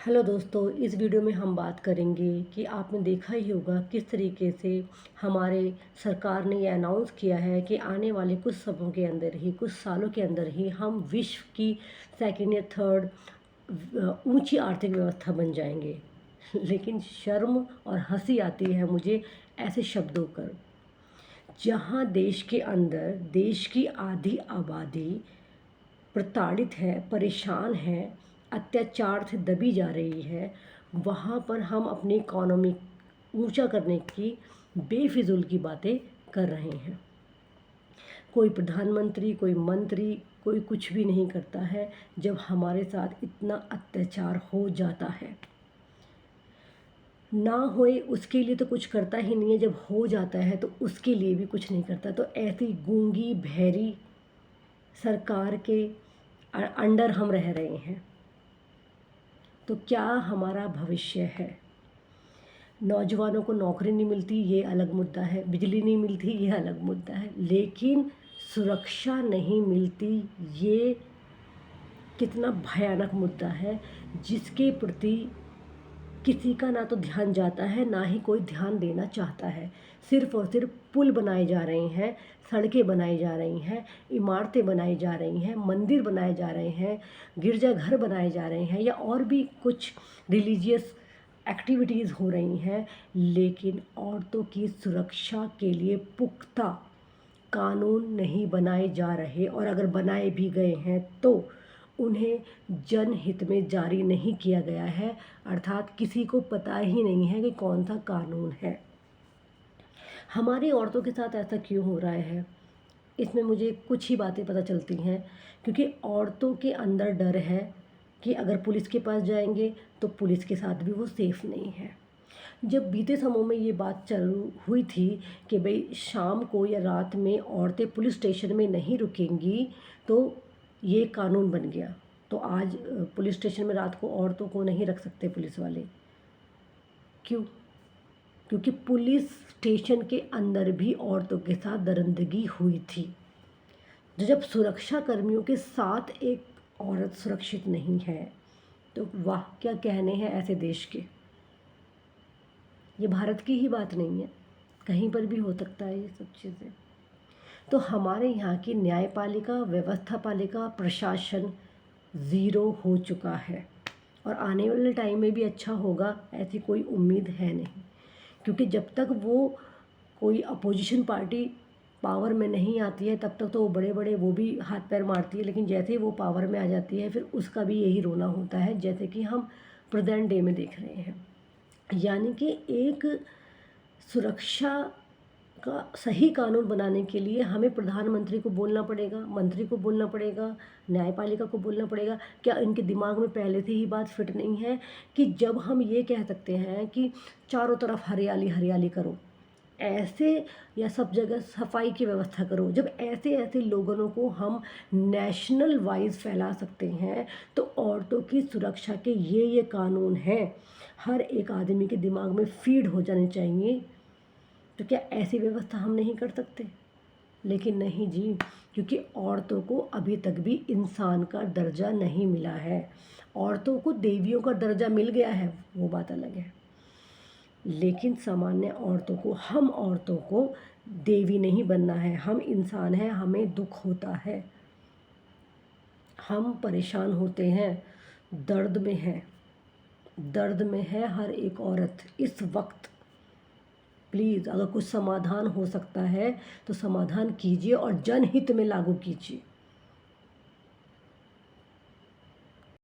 Hello दोस्तों, इस video में हम बात करेंगे कि आपने देखा ही होगा किस तरीके से हमारे सरकार ने ये अनाउंस किया है कि आने वाले कुछ समय के अंदर ही, कुछ सालों के अंदर ही हम विश्व की सेकंड या थर्ड ऊंची आर्थिक व्यवस्था बन जाएंगे। लेकिन शर्म और हंसी आती है मुझे ऐसे शब्दों पर, जहां देश के अंदर देश की आधी आबादी प्रताड़ित है, परेशान है, अत्याचार से दबी जा रही है। वहाँ पर हम अपनी इकोनॉमी ऊंचा करने की बेफिजूल की बातें कर रहे हैं। कोई प्रधानमंत्री, कोई मंत्री, कोई कुछ भी नहीं करता है जब हमारे साथ इतना अत्याचार हो जाता है। ना होए उसके लिए तो कुछ करता ही नहीं है, जब हो जाता है तो उसके लिए भी कुछ नहीं करता। तो ऐसी गूंगी बहरी सरकार के अंडर हम रह रहे हैं। तो क्या हमारा भविष्य है? नौजवानों को नौकरी नहीं मिलती, ये अलग मुद्दा है। बिजली नहीं मिलती, ये अलग मुद्दा है। लेकिन सुरक्षा नहीं मिलती, ये कितना भयानक मुद्दा है, जिसके प्रति किसी का ना तो ध्यान जाता है, ना ही कोई ध्यान देना चाहता है। सिर्फ और सिर्फ पुल बनाए जा रहे हैं, सड़कें बनाई जा रही हैं, इमारतें बनाई जा रही हैं, मंदिर बनाए जा रहे हैं, गिरजाघर बनाए जा रहे हैं, या और भी कुछ रिलीजियस एक्टिविटीज़ हो रही हैं। लेकिन औरतों की सुरक्षा के लिए पुख्ता कानून नहीं बनाए जा रहे, और अगर बनाए भी गए हैं तो उन्हें जनहित में जारी नहीं किया गया है। अर्थात किसी को पता ही नहीं है कि कौन सा कानून है। हमारी औरतों के साथ ऐसा क्यों हो रहा है, इसमें मुझे कुछ ही बातें पता चलती हैं। क्योंकि औरतों के अंदर डर है कि अगर पुलिस के पास जाएंगे तो पुलिस के साथ भी वो सेफ़ नहीं है। जब बीते समय में ये बात चालू हुई थी कि भाई शाम को या रात में औरतें पुलिस स्टेशन में नहीं रुकेंगी, तो ये कानून बन गया। तो आज पुलिस स्टेशन में रात को औरतों को नहीं रख सकते पुलिस वाले। क्यों? क्योंकि पुलिस स्टेशन के अंदर भी औरतों के साथ दरिंदगी हुई थी। जब सुरक्षा कर्मियों के साथ एक औरत सुरक्षित नहीं है, तो वाह क्या कहने हैं ऐसे देश के। ये भारत की ही बात नहीं है, कहीं पर भी हो सकता है ये सब चीज़ें। तो हमारे यहाँ की न्यायपालिका, व्यवस्था पालिका, प्रशासन ज़ीरो हो चुका है, और आने वाले टाइम में भी अच्छा होगा ऐसी कोई उम्मीद है नहीं। क्योंकि जब तक वो कोई अपोजिशन पार्टी पावर में नहीं आती है, तब तक तो वो बड़े बड़े वो भी हाथ पैर मारती है। लेकिन जैसे ही वो पावर में आ जाती है, फिर उसका भी यही रोना होता है, जैसे कि हम प्रेजेंट डे में देख रहे हैं। यानी कि एक सुरक्षा का सही कानून बनाने के लिए हमें प्रधानमंत्री को बोलना पड़ेगा, मंत्री को बोलना पड़ेगा, न्यायपालिका को बोलना पड़ेगा। क्या इनके दिमाग में पहले से ही बात फिट नहीं है कि जब हम ये कह सकते हैं कि चारों तरफ हरियाली हरियाली करो, ऐसे या सब जगह सफाई की व्यवस्था करो, जब ऐसे ऐसे लोगों को हम नेशनल वाइज फैला सकते हैं, तो औरतों की सुरक्षा के ये कानून हैं, हर एक आदमी के दिमाग में फीड हो जाने चाहिए। तो क्या ऐसी व्यवस्था हम नहीं कर सकते? लेकिन नहीं जी, क्योंकि औरतों को अभी तक भी इंसान का दर्जा नहीं मिला है। औरतों को देवियों का दर्जा मिल गया है, वो बात अलग है। लेकिन सामान्य औरतों को, हम औरतों को देवी नहीं बनना है। हम इंसान हैं, हमें दुख होता है, हम परेशान होते हैं, दर्द में हैं, दर्द में है हर एक औरत इस वक्त। प्लीज़ अगर कुछ समाधान हो सकता है तो समाधान कीजिए और जनहित में लागू कीजिए।